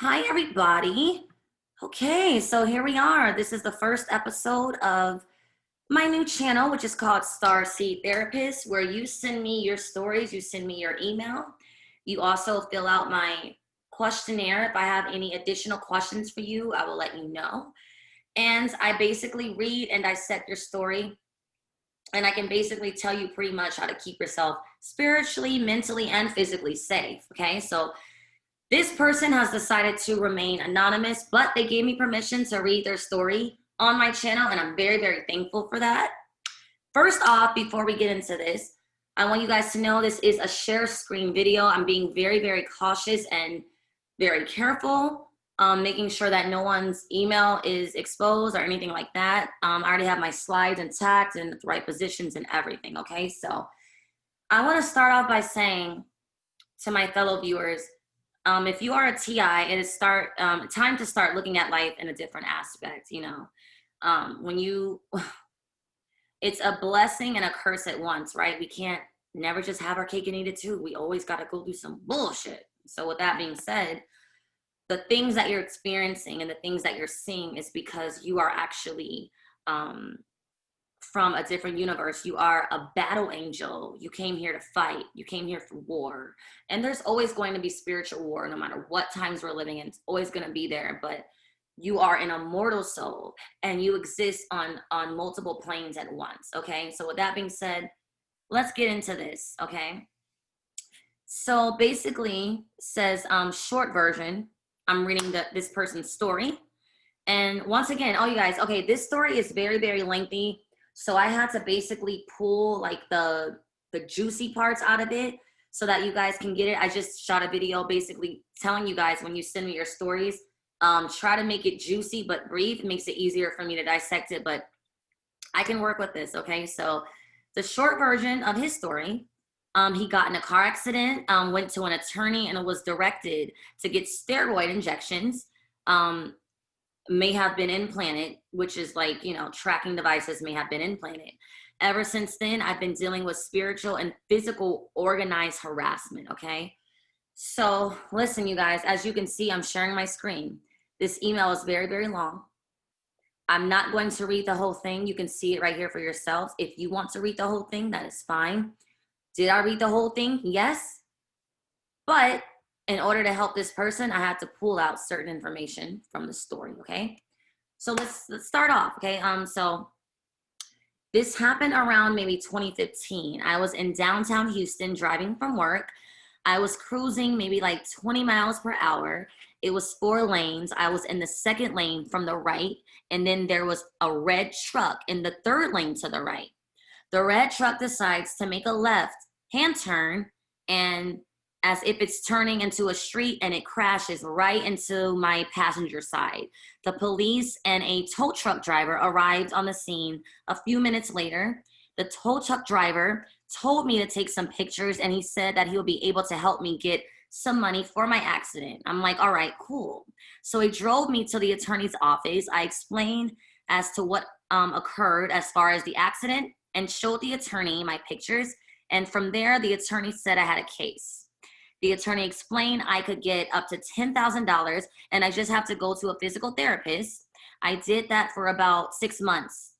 Hi, everybody. Okay, so here we are. This is the first episode of my new channel, which is called Starseed Therapist, where you send me your stories, you send me your email. You also fill out my questionnaire. If I have any additional questions for you, I will let you know. And I basically read and dissect your story, and I can basically tell you pretty much how to keep yourself spiritually, mentally, and physically safe. Okay, so this person has decided to remain anonymous, but they gave me permission to read their story on my channel, and I'm very, very thankful for that. First off, before we get into this, I want you guys to know this is a share screen video. I'm being very, very cautious and very careful, making sure that no one's email is exposed or anything like that. I already have my slides intact and the right positions and everything, okay? So I want to start off by saying to my fellow viewers, if you are a TI, it is time to start looking at life in a different aspect. It's a blessing and a curse at once, right? We can't never just have our cake and eat it too. We always got to go through some bullshit. So with that being said, the things that you're experiencing and the things that you're seeing is because you are actually from a different universe. You are a battle angel. You came here to fight. You came here for war. And there's always going to be spiritual war, no matter what times we're living in. It's always going to be there. But you are an immortal soul, and you exist on multiple planes at once. Okay. So with that being said, let's get into this. Okay. So basically says short version. I'm reading this person's story. And once again, oh, you guys, okay, this story is very, very lengthy. So I had to basically pull like the juicy parts out of it so that you guys can get it. I just shot a video basically telling you guys, when you send me your stories, try to make it juicy but brief. It makes it easier for me to dissect it, but I can work with this, okay? So the short version of his story, he got in a car accident, went to an attorney, and was directed to get steroid injections. May have been implanted, which is like, tracking devices may have been implanted. Ever since then, I've been dealing with spiritual and physical organized harassment, okay? So listen, you guys, as you can see, I'm sharing my screen. This email is very, very long. I'm not going to read the whole thing. You can see it right here for yourselves. If you want to read the whole thing, that is fine. Did I read the whole thing? Yes. But in order to help this person, I had to pull out certain information from the story, okay? So let's start off, okay? So this happened around maybe 2015. I was in downtown Houston driving from work. I was cruising maybe like 20 miles per hour. It was 4 lanes. I was in the second lane from the right, and then there was a red truck in the third lane to the right. The red truck decides to make a left-hand turn, and as if it's turning into a street, and it crashes right into my passenger side. The police and a tow truck driver arrived on the scene a few minutes later. The tow truck driver told me to take some pictures, and he said that he would be able to help me get some money for my accident. I'm like, all right, cool. So he drove me to the attorney's office. I explained as to what occurred as far as the accident and showed the attorney my pictures. And from there, the attorney said I had a case. The attorney explained I could get up to $10,000, and I just have to go to a physical therapist. I did that for about 6 months.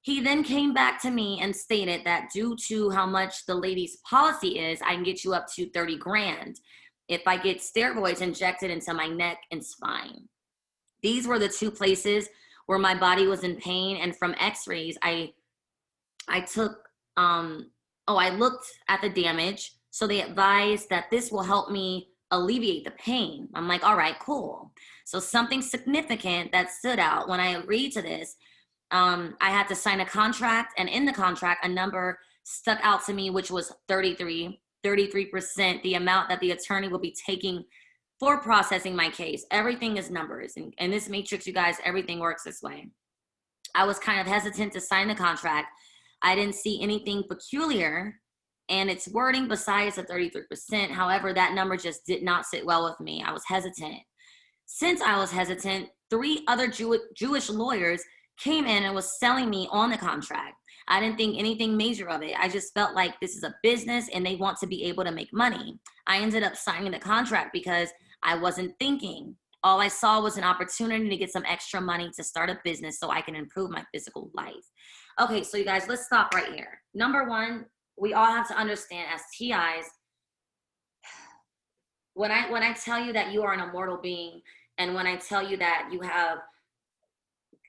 He then came back to me and stated that due to how much the lady's policy is, I can get you up to 30 grand if I get steroids injected into my neck and spine. These were the 2 places where my body was in pain, and from x-rays, I looked at the damage. So they advised that this will help me alleviate the pain. I'm like, all right, cool. So something significant that stood out when I agreed to this, I had to sign a contract, and in the contract, a number stuck out to me, which was 33%, the amount that the attorney will be taking for processing my case. Everything is numbers. And in this matrix, you guys, everything works this way. I was kind of hesitant to sign the contract. I didn't see anything peculiar and its wording besides the 33%. However, that number just did not sit well with me. I was hesitant. Since I was hesitant, 3 other Jewish lawyers came in and was selling me on the contract. I didn't think anything major of it. I just felt like this is a business and they want to be able to make money. I ended up signing the contract because I wasn't thinking. All I saw was an opportunity to get some extra money to start a business so I can improve my physical life. Okay, so you guys, let's stop right here. Number one, we all have to understand as TIs, when I tell you that you are an immortal being, and when I tell you that you have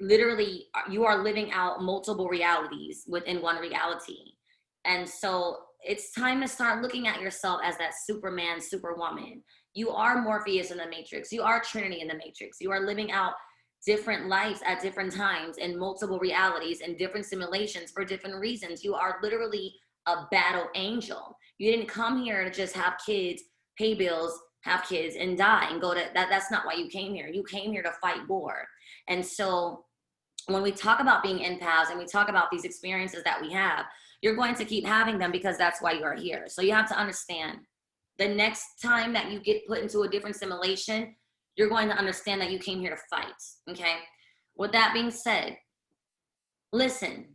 literally, you are living out multiple realities within one reality. And so it's time to start looking at yourself as that Superman, Superwoman. You are Morpheus in the Matrix. You are Trinity in the Matrix. You are living out different lives at different times in multiple realities and different simulations for different reasons. You are literally a battle angel. You didn't come here to just have kids, pay bills, have kids, and die and go to that. That's not why you came here. You came here to fight war. And so when we talk about being empaths and we talk about these experiences that we have, you're going to keep having them because that's why you are here. So you have to understand, the next time that you get put into a different simulation, you're going to understand that you came here to fight, okay? With that being said, listen,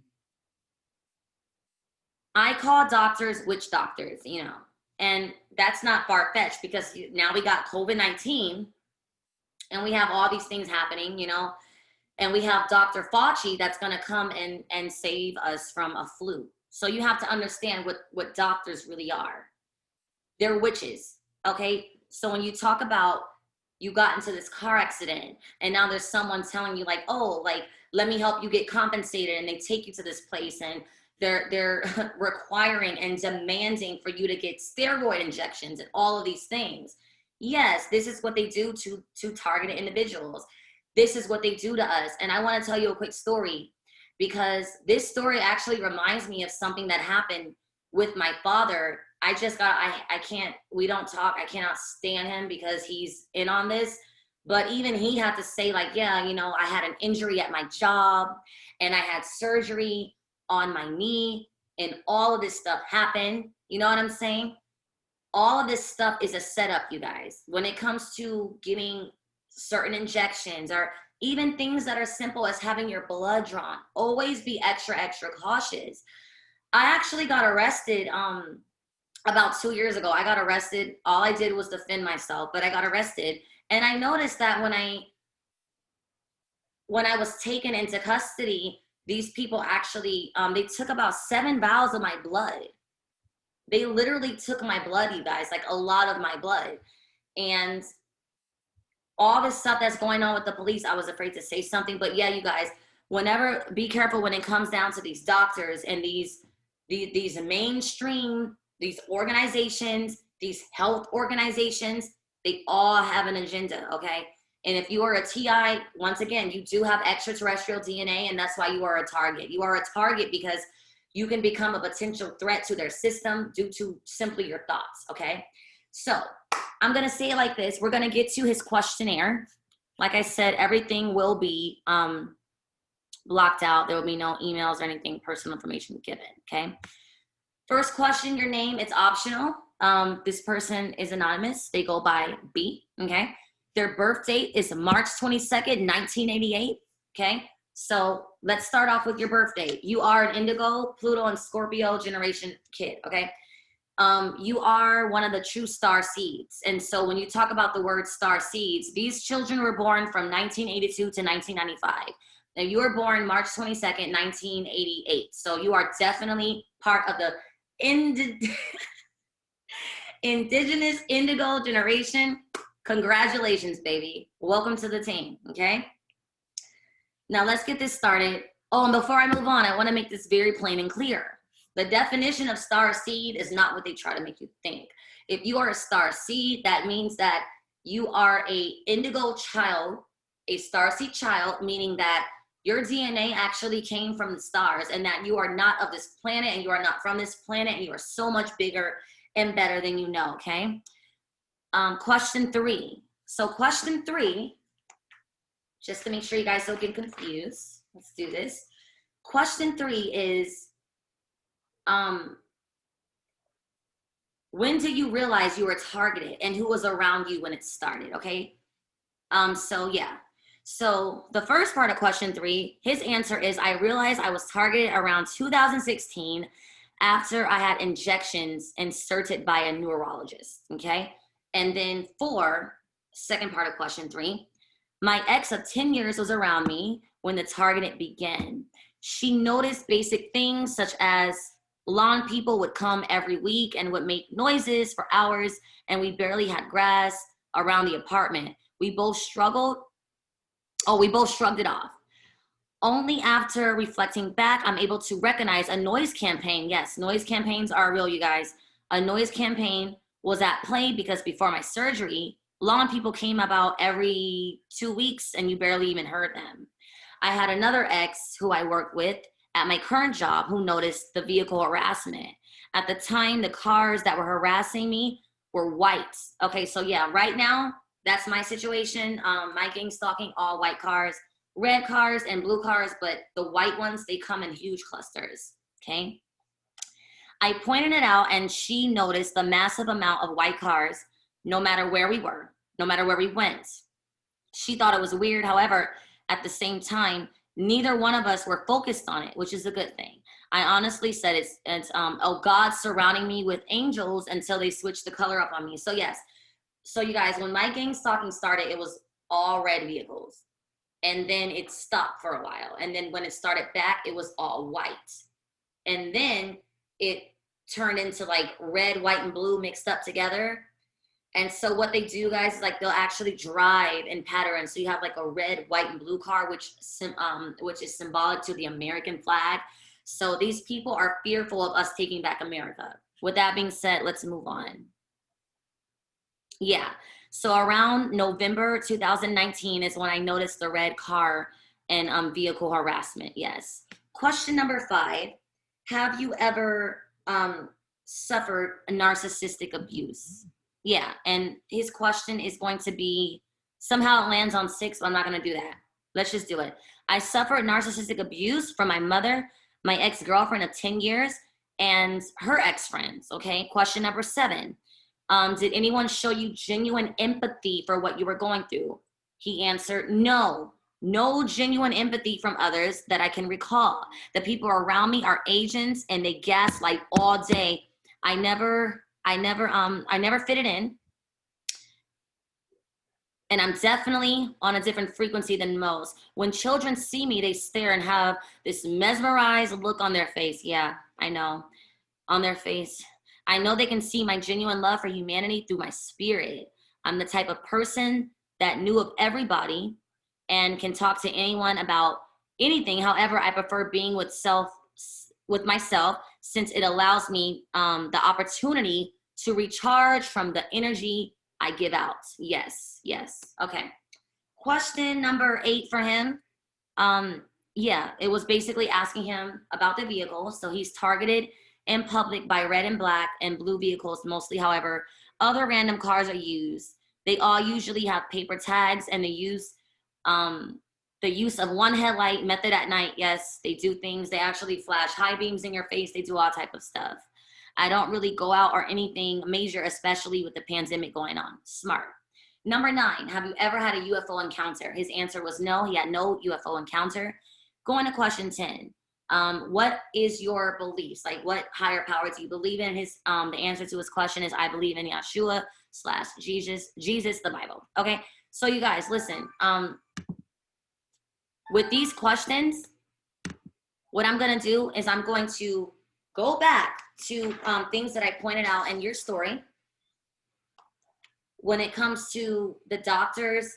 I call doctors witch doctors, you know, and that's not far-fetched because now we got COVID-19 and we have all these things happening, you know, and we have Dr. Fauci that's going to come and save us from a flu. So you have to understand what doctors really are. They're witches, okay? So when you talk about you got into this car accident and now there's someone telling you like, oh, like, let me help you get compensated, and they take you to this place and they're requiring and demanding for you to get steroid injections and all of these things. Yes, this is what they do to targeted individuals. This is what they do to us. And I want to tell you a quick story, because this story actually reminds me of something that happened with my father. I can't, we don't talk. I cannot stand him because he's in on this. But even he had to say like, yeah, you know, I had an injury at my job and I had surgery on my knee and all of this stuff happened. You know what I'm saying? All of this stuff is a setup, you guys. When it comes to getting certain injections or even things that are simple as having your blood drawn, always be extra, extra cautious. I actually got arrested about 2 years ago. I got arrested. All I did was defend myself, but I got arrested. And I noticed that when I was taken into custody, these people actually, they took about 7 vials of my blood. They literally took my blood, you guys, like a lot of my blood. And all this stuff that's going on with the police, I was afraid to say something. But yeah, you guys, be careful when it comes down to these doctors and these mainstream, these organizations, these health organizations, they all have an agenda, okay? And if you are a TI, once again, you do have extraterrestrial DNA, and that's why you are a target. You are a target because you can become a potential threat to their system due to simply your thoughts, okay? So I'm gonna say it like this. We're gonna get to his questionnaire. Like I said, everything will be blocked out. There will be no emails or anything, personal information given, okay? First question, your name, it's optional. This person is anonymous. They go by B, okay? Their birth date is March 22nd, 1988, okay? So let's start off with your birth date. You are an Indigo, Pluto, and Scorpio generation kid, okay? You are one of the true star seeds. And so when you talk about the word star seeds, these children were born from 1982 to 1995. Now you were born March 22nd, 1988. So you are definitely part of the indigenous indigo generation. Congratulations, baby. Welcome to the team, okay? Now let's get this started. Oh, and before I move on, I want to make this very plain and clear. The definition of star seed is not what they try to make you think. If you are a star seed, that means that you are a indigo child, a star seed child, meaning that your DNA actually came from the stars and that you are not of this planet and you are not from this planet and you are so much bigger and better than you know, okay? Question 3. So question 3, just to make sure you guys don't get confused, let's do this. Question 3 is, when did you realize you were targeted and who was around you when it started, okay? So yeah. So the first part of question 3, his answer is, I realized I was targeted around 2016 after I had injections inserted by a neurologist, okay? And then 4, Second part of question 3. My ex of 10 years was around me when the targeting began. She noticed basic things such as lawn people would come every week and would make noises for hours, and we barely had grass around the apartment. We both shrugged it off. Only after reflecting back, I'm able to recognize a noise campaign. Yes, noise campaigns are real, you guys. A noise campaign was at play because before my surgery, lawn people came about every 2 weeks and you barely even heard them. I had another ex who I worked with at my current job who noticed the vehicle harassment. At the time, the cars that were harassing me were white. Okay, so yeah, right now, that's my situation. My gang stalking, all white cars, red cars and blue cars, but the white ones, they come in huge clusters, okay? I pointed it out and she noticed the massive amount of white cars no matter where we were, no matter where we went. She thought it was weird. However, at the same time, neither one of us were focused on it, which is a good thing. I honestly said it's oh, God surrounding me with angels until they switched the color up on me. So yes, so you guys, when my gang stalking started, it was all red vehicles. And then it stopped for a while. And then when it started back, it was all white. And then it turned into like red, white, and blue mixed up together. And so what they do, guys, is like they'll actually drive in patterns. So you have like a red, white, and blue car, which is symbolic to the American flag. So these people are fearful of us taking back America. With that being said, let's move on. Yeah. So around November 2019 is when I noticed the red car and vehicle harassment. Yes. Question number 5. Have you ever suffered narcissistic abuse? Yeah. And his question is going to be, somehow it lands on 6, but I'm not going to do that. Let's just do it. I suffered narcissistic abuse from my mother, my ex-girlfriend of 10 years, and her ex-friends. Okay. Question number 7. Did anyone show you genuine empathy for what you were going through? He answered, no genuine empathy from others that I can recall. The people around me are agents and they gaslight all day. I never fitted in. And I'm definitely on a different frequency than most. When children see me, they stare and have this mesmerized look on their face. Yeah, I know, on their face. I know they can see my genuine love for humanity through my spirit. I'm the type of person that knew of everybody and can talk to anyone about anything. However, I prefer being with myself since it allows me the opportunity to recharge from the energy I give out. Yes. Okay. Question number 8 for him. Yeah, it was basically asking him about the vehicle. So he's targeted in public by red and black and blue vehicles mostly. However, other random cars are used. They all usually have paper tags and the use of one headlight method at night. Yes, they do things. They actually flash high beams in your face. They do all type of stuff. I don't really go out or anything major, especially with the pandemic going on. Smart. Number 9, have you ever had a UFO encounter? His answer was no, he had no UFO encounter. Going to question 10. What is your beliefs? Like, what higher power do you believe in? The answer to his question is, I believe in Yeshua / Jesus, the Bible. Okay, so you guys, listen. With these questions, what I'm gonna do is I'm going to go back to things that I pointed out in your story. When it comes to the doctors,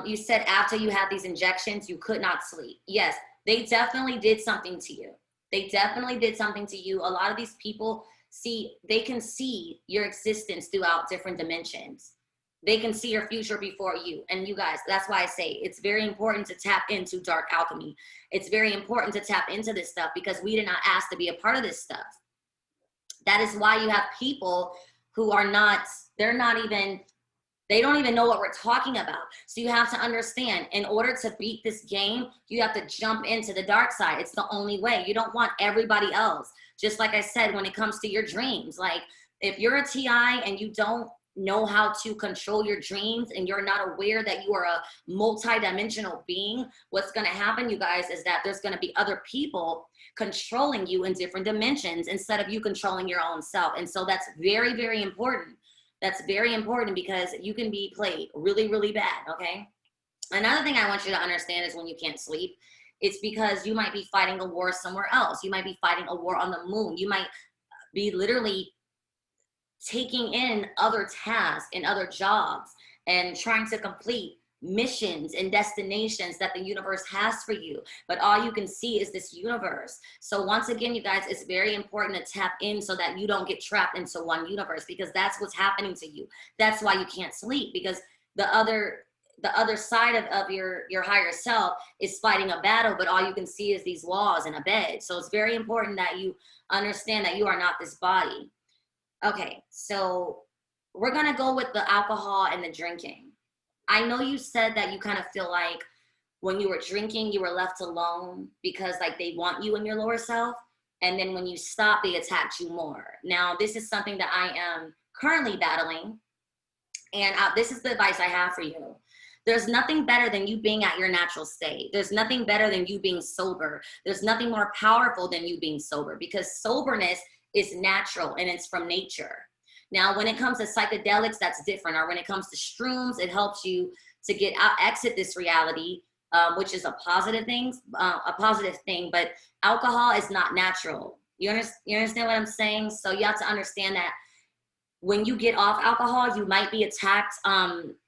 you said after you had these injections, you could not sleep. Yes. They definitely did something to you. They definitely did something to you. A lot of these people they can see your existence throughout different dimensions. They can see your future before you. And you guys, that's why I say it's very important to tap into dark alchemy. It's very important to tap into this stuff because we did not ask to be a part of this stuff. That is why you have people who are they don't even know what we're talking about. So you have to understand, in order to beat this game, you have to jump into the dark side. It's the only way. You don't want everybody else. Just like I said, when it comes to your dreams, like if you're a TI and you don't know how to control your dreams and you're not aware that you are a multi-dimensional being, what's going to happen, you guys, is that there's going to be other people controlling you in different dimensions instead of you controlling your own self. And so that's very, very important. That's very important because you can be played really, really bad, okay? Another thing I want you to understand is when you can't sleep, it's because you might be fighting a war somewhere else. You might be fighting a war on the moon. You might be literally taking in other tasks and other jobs and trying to complete missions and destinations that the universe has for you, but all you can see is this universe. So once again, you guys, it's very important to tap in so that you don't get trapped into one universe, because that's what's happening to you. That's why you can't sleep, because the other side of your higher self is fighting a battle, but all you can see is these walls and a bed. So it's very important that you understand that you are not this body. Okay, so we're gonna go with the alcohol and the drinking. I know you said that you kind of feel like when you were drinking, you were left alone because like they want you in your lower self. And then when you stop, they attacked you more. Now, this is something that I am currently battling. And this is the advice I have for you. There's nothing better than you being at your natural state. There's nothing better than you being sober. There's nothing more powerful than you being sober, because soberness is natural and it's from nature. Now, when it comes to psychedelics, that's different. Or when it comes to shrooms, it helps you to get out, exit this reality, which is a positive thing. But alcohol is not natural. You understand what I'm saying? So you have to understand that when you get off alcohol, you might be attacked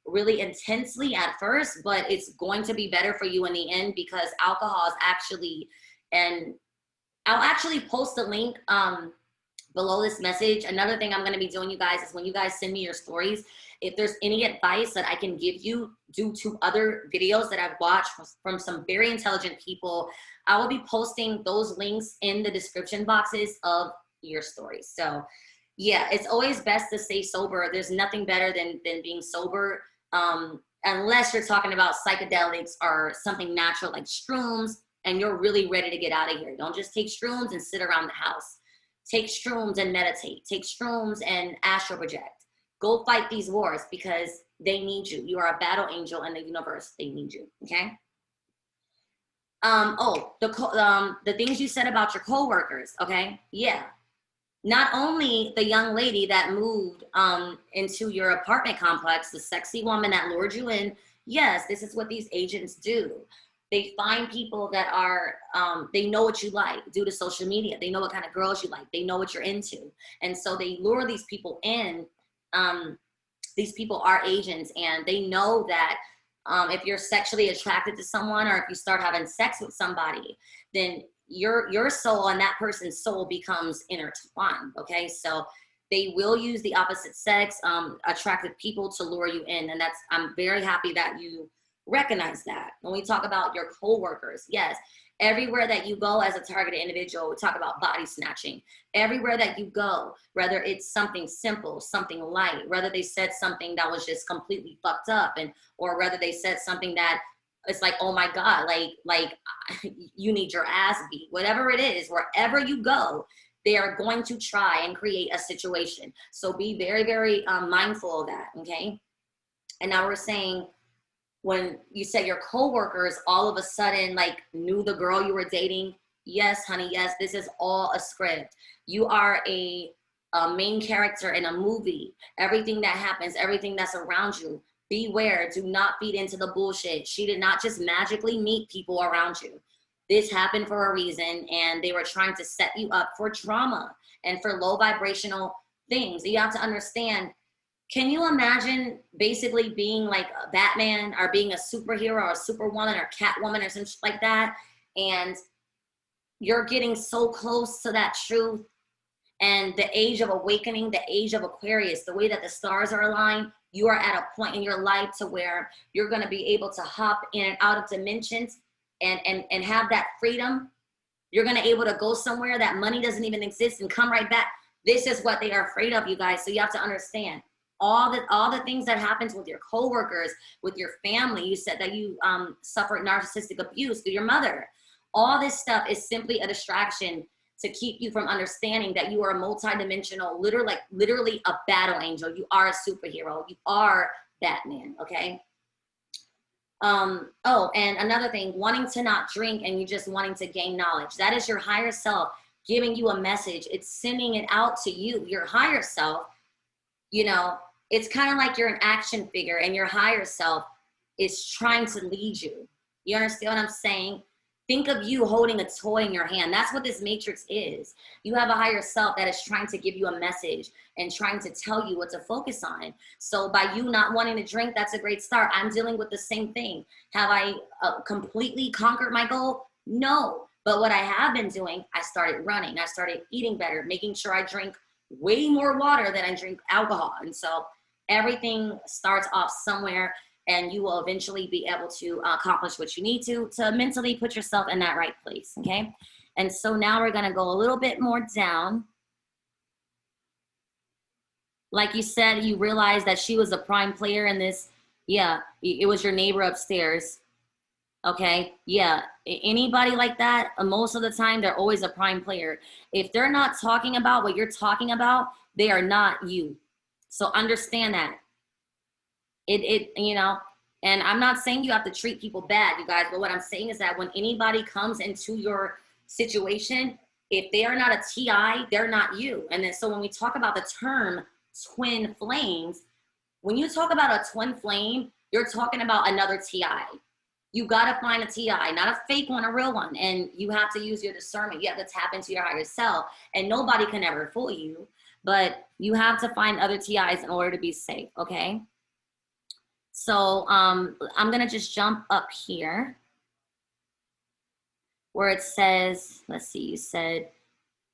really intensely at first, but it's going to be better for you in the end, because alcohol is actually, and I'll actually post a link below this message. Another thing I'm going to be doing, you guys, is when you guys send me your stories, if there's any advice that I can give you due to other videos that I've watched from some very intelligent people, I will be posting those links in the description boxes of your stories. So yeah, it's always best to stay sober. There's nothing better than being sober, unless you're talking about psychedelics or something natural like shrooms, and you're really ready to get out of here. Don't just take shrooms and sit around the house. Take shrooms and meditate. Take shrooms and astral project. Go fight these wars, because they need you. You are a battle angel in the universe. They need you, okay? The things you said about your coworkers, okay? Yeah. Not only the young lady that moved into your apartment complex, the sexy woman that lured you in, yes, this is what these agents do. They find people that are, they know what you like due to social media. They know what kind of girls you like. They know what you're into. And so they lure these people in. These people are agents, and they know that if you're sexually attracted to someone, or if you start having sex with somebody, then your soul and that person's soul becomes intertwined, okay? So they will use the opposite sex, attractive people to lure you in. And I'm very happy that you recognize that. When we talk about your coworkers, yes, everywhere that you go as a targeted individual, we talk about body snatching. Everywhere that you go, whether it's something simple, something light, whether they said something that was just completely fucked up, or whether they said something that it's like, oh my God, like you need your ass beat, whatever it is, wherever you go, they are going to try and create a situation. So be very, very mindful of that, okay? And now we're saying, when you said your coworkers all of a sudden like knew the girl you were dating, yes, honey, yes, this is all a script. You are a main character in a movie. Everything that happens, everything that's around you, beware. Do not feed into the bullshit. She did not just magically meet people around you. This happened for a reason, and they were trying to set you up for trauma and for low vibrational things. You have to understand. Can you imagine basically being like a Batman, or being a superhero or a superwoman or Catwoman or something like that, and you're getting so close to that truth, and the age of awakening, the age of Aquarius, the way that the stars are aligned, you are at a point in your life to where you're going to be able to hop in and out of dimensions and have that freedom. You're going to be able to go somewhere that money doesn't even exist and come right back. This is what they are afraid of, you guys. So you have to understand all the things that happens with your coworkers, with your family. You said that you suffered narcissistic abuse through your mother. All this stuff is simply a distraction to keep you from understanding that you are a multidimensional, literally a battle angel. You are a superhero. You are Batman, okay? Oh, and another thing, wanting to not drink and you just wanting to gain knowledge. That is your higher self giving you a message. It's sending it out to you, your higher self, you know, it's kind of like you're an action figure and your higher self is trying to lead you. You understand what I'm saying? Think of you holding a toy in your hand. That's what this matrix is. You have a higher self that is trying to give you a message and trying to tell you what to focus on. So by you not wanting to drink, that's a great start. I'm dealing with the same thing. Have I completely conquered my goal? No. But what I have been doing, I started running. I started eating better, making sure I drink way more water than I drink alcohol. And so everything starts off somewhere, and you will eventually be able to accomplish what you need to mentally put yourself in that right place, okay? And so now we're gonna go a little bit more down. Like you said, you realized that she was a prime player in this. Yeah, it was your neighbor upstairs, okay? Yeah, anybody like that, most of the time, they're always a prime player. If they're not talking about what you're talking about, they are not you. So understand that. You know, and I'm not saying you have to treat people bad, you guys, but what I'm saying is that when anybody comes into your situation, if they are not a TI, they're not you. And then so when we talk about the term twin flames, when you talk about a twin flame, you're talking about another TI. You got to find a TI, not a fake one, a real one. And you have to use your discernment. You have to tap into your higher self, and nobody can ever fool you, but you have to find other TIs in order to be safe, okay? So I'm gonna just jump up here where it says, let's see, you said,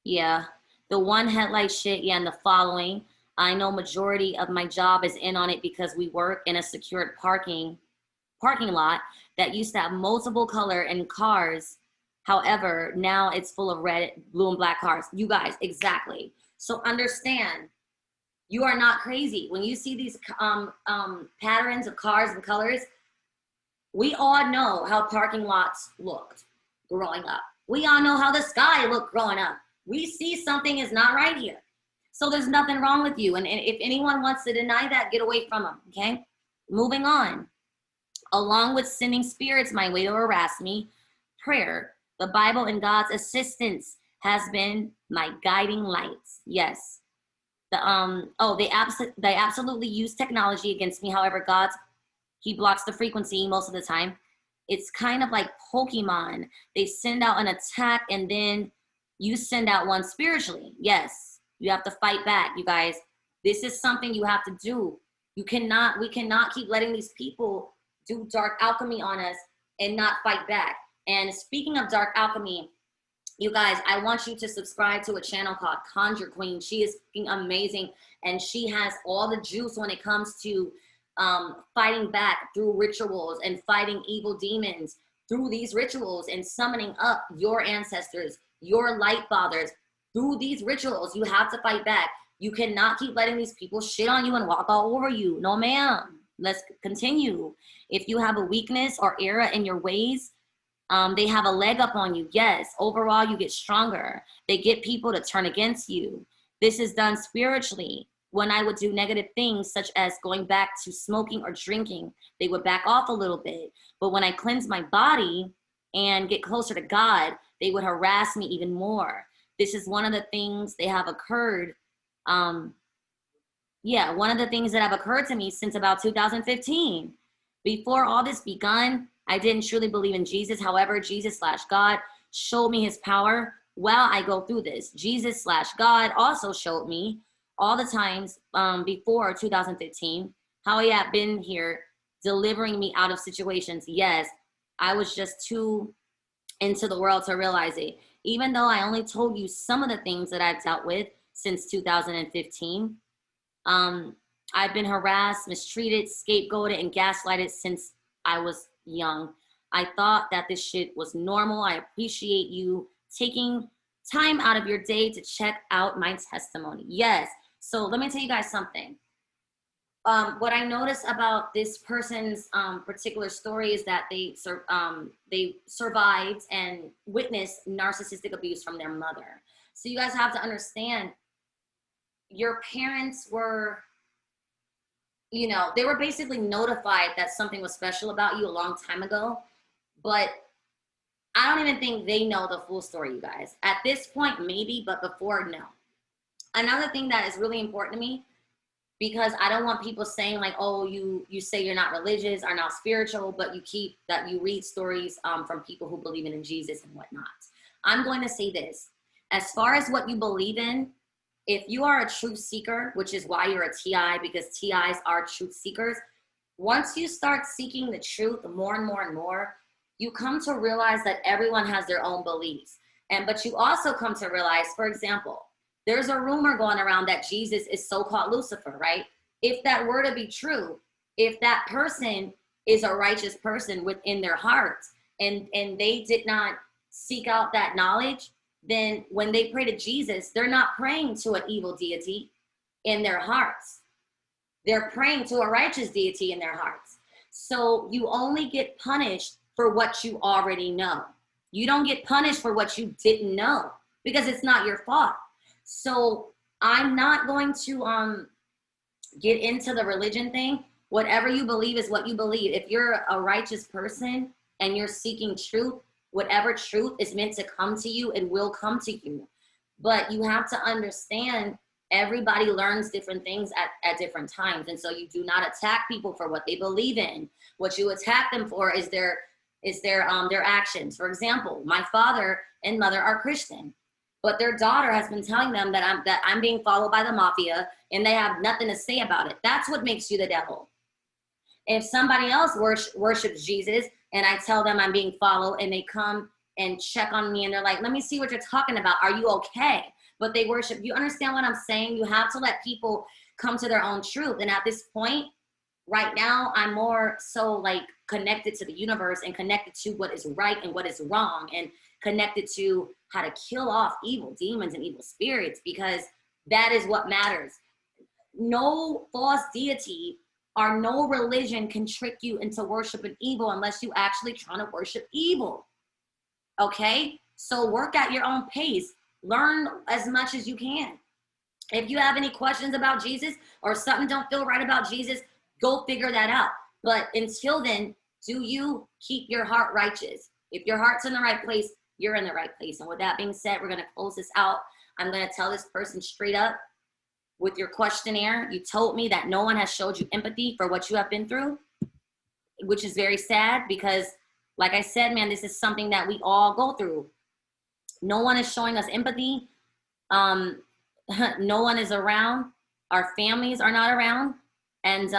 yeah, the one headlight shit, yeah, and the following. I know majority of my job is in on it because we work in a secured parking lot that used to have multiple color and cars. However, now it's full of red, blue, and black cars. You guys, exactly. So understand, you are not crazy. When you see these patterns of cars and colors, we all know how parking lots looked growing up. We all know how the sky looked growing up. We see something is not right here. So there's nothing wrong with you. And if anyone wants to deny that, get away from them, okay? Moving on. Along with sending spirits my way to harass me, prayer, the Bible, and God's assistance has been my guiding lights. Yes. They absolutely use technology against me. However, he blocks the frequency most of the time. It's kind of like Pokemon. They send out an attack and then you send out one spiritually. Yes, you have to fight back, you guys. This is something you have to do. We cannot keep letting these people do dark alchemy on us and not fight back. And speaking of dark alchemy, you guys, I want you to subscribe to a channel called Conjure Queen. She is amazing, and she has all the juice when it comes to fighting back through rituals and fighting evil demons through these rituals and summoning up your ancestors, your light fathers. Through these rituals, you have to fight back. You cannot keep letting these people shit on you and walk all over you. No, ma'am. Let's continue. If you have a weakness or error in your ways, they have a leg up on you. Yes, overall, you get stronger. They get people to turn against you. This is done spiritually. When I would do negative things, such as going back to smoking or drinking, they would back off a little bit. But when I cleanse my body and get closer to God, they would harass me even more. This is one of the things they have occurred. One of the things that have occurred to me since about 2015. Before all this begun, I didn't truly believe in Jesus. However, Jesus/God showed me his power while I go through this. Jesus/God also showed me all the times before 2015 how he had been here delivering me out of situations. Yes, I was just too into the world to realize it. Even though I only told you some of the things that I've dealt with since 2015, I've been harassed, mistreated, scapegoated, and gaslighted since I was young. I thought that this shit was normal. I appreciate you taking time out of your day to check out my testimony. Yes. So let me tell you guys something. What I noticed about this person's particular story is that they survived and witnessed narcissistic abuse from their mother. So you guys have to understand, your parents were, they were basically notified that something was special about you a long time ago, but I don't even think they know the full story, you guys. At this point, maybe, but before, no. Another thing that is really important to me, because I don't want people saying like, oh, you say you're not religious or not spiritual, but you read stories from people who believe in Jesus and whatnot. I'm going to say this. As far as what you believe in, if you are a truth seeker, which is why you're a TI, because TIs are truth seekers, once you start seeking the truth more and more and more, you come to realize that everyone has their own beliefs. But you also come to realize, for example, there's a rumor going around that Jesus is so-called Lucifer, right? If that were to be true, if that person is a righteous person within their hearts and they did not seek out that knowledge, then when they pray to Jesus, they're not praying to an evil deity in their hearts. They're praying to a righteous deity in their hearts. So you only get punished for what you already know. You don't get punished for what you didn't know because it's not your fault. So I'm not going to get into the religion thing. Whatever you believe is what you believe. If you're a righteous person and you're seeking truth, whatever truth is meant to come to you, it will come to you. But you have to understand everybody learns different things at different times. And so you do not attack people for what they believe in. What you attack them for is their actions. For example, my father and mother are Christian, but their daughter has been telling them that I'm being followed by the mafia and they have nothing to say about it. That's what makes you the devil. If somebody else worships Jesus and I tell them I'm being followed and they come and check on me and they're like, let me see what you're talking about. Are you okay? But they worship. You understand what I'm saying? You have to let people come to their own truth. And at this point, right now, I'm more so like connected to the universe and connected to what is right and what is wrong and connected to how to kill off evil demons and evil spirits, because that is what matters. No false deity or no religion can trick you into worshiping evil unless you actually trying to worship evil. Okay? So work at your own pace. Learn as much as you can. If you have any questions about Jesus or something don't feel right about Jesus, go figure that out. But until then, do you keep your heart righteous? If your heart's in the right place, you're in the right place. And with that being said, we're going to close this out. I'm going to tell this person straight up, with your questionnaire, you told me that no one has showed you empathy for what you have been through, which is very sad because, like I said, man, this is something that we all go through. No one is showing us empathy. No one is around. Our families are not around. And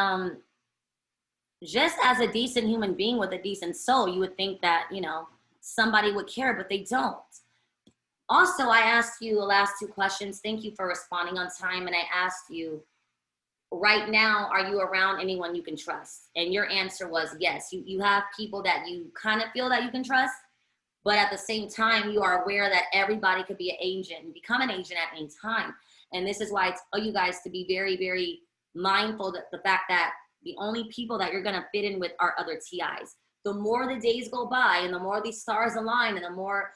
just as a decent human being with a decent soul, you would think that, you know, somebody would care, but they don't. Also, I asked you the last two questions. Thank you for responding on time. And I asked you, right now, are you around anyone you can trust? And your answer was yes. You have people that you kind of feel that you can trust, but at the same time, you are aware that everybody could be an agent and become an agent at any time. And this is why I tell you guys to be very, very mindful that the fact that the only people that you're going to fit in with are other TIs. The more the days go by and the more these stars align and the more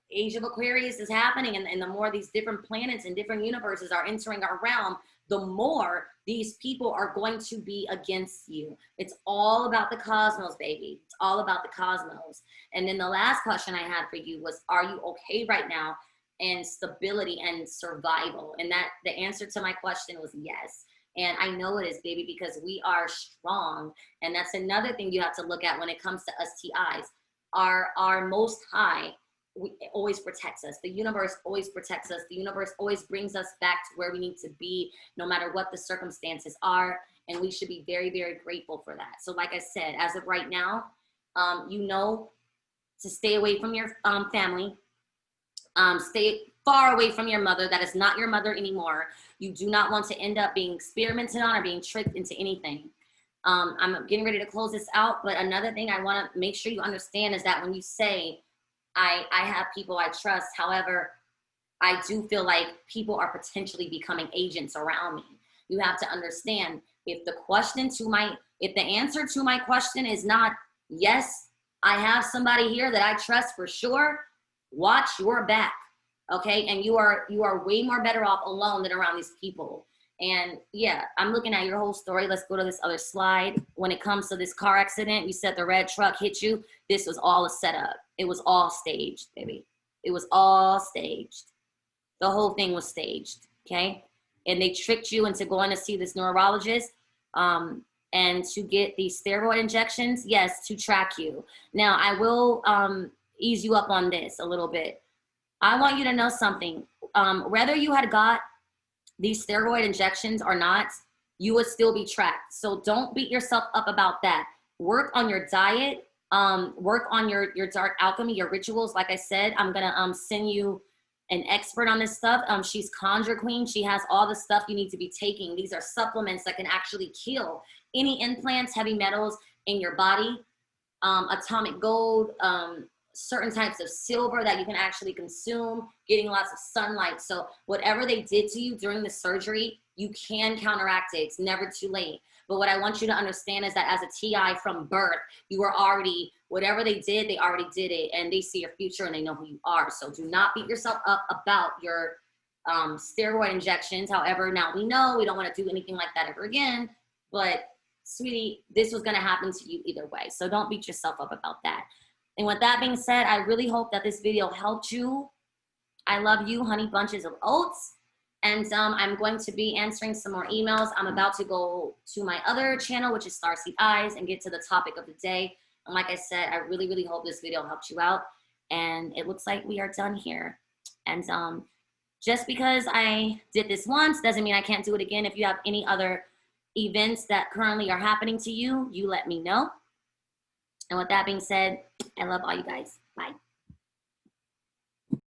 Age of Aquarius is happening and the more these different planets and different universes are entering our realm, the more these people are going to be against you. It's all about the cosmos, baby. It's all about the cosmos. And then the last question I had for you was, are you okay right now? And stability and survival. And that the answer to my question was yes. And I know it is, baby, because we are strong. And that's another thing you have to look at when it comes to us TIs. Our most high always protects us. The universe always protects us. The universe always brings us back to where we need to be, no matter what the circumstances are. And we should be very, very grateful for that. So like I said, as of right now, you know to stay away from your family. Stay far away from your mother. That is not your mother anymore. You do not want to end up being experimented on or being tricked into anything. I'm getting ready to close this out, but another thing I want to make sure you understand is that when you say, I have people I trust, however, I do feel like people are potentially becoming agents around me. You have to understand, if the answer to my question is not, yes, I have somebody here that I trust for sure, watch your back, okay? And you are way more better off alone than around these people. And yeah, I'm looking at your whole story. Let's go to this other slide. When it comes to this car accident, you said the red truck hit you. This was all a setup. It was all staged, baby. It was all staged. The whole thing was staged, okay? and they tricked you into going to see this neurologist and to get these steroid injections, yes, to track you. Now, I will ease you up on this a little bit. I want you to know something. Whether you had got these steroid injections or not, you would still be tracked. So don't beat yourself up about that. Work on your diet. Work on your dark alchemy, your rituals. Like I said, I'm gonna send you an expert on this stuff. She's Conjure Queen. She has all the stuff you need to be taking. These are supplements that can actually kill any implants, heavy metals in your body, atomic gold, certain types of silver that you can actually consume, getting lots of sunlight. So whatever they did to you during the surgery, you can counteract it. It's never too late. But what I want you to understand is that as a TI from birth, you were already, whatever they did, they already did it, and they see your future and they know who you are. So do not beat yourself up about your steroid injections. However, now we know we don't want to do anything like that ever again, but sweetie, this was going to happen to you either way. So don't beat yourself up about that. And with that being said, I really hope that this video helped you. I love you, honey bunches of oats. And I'm going to be answering some more emails. I'm about to go to my other channel, which is Starseed Eyes, and get to the topic of the day. And like I said, I really, really hope this video helped you out. And it looks like we are done here. And just because I did this once doesn't mean I can't do it again. If you have any other events that currently are happening to you, you let me know. And with that being said, I love all you guys. Bye.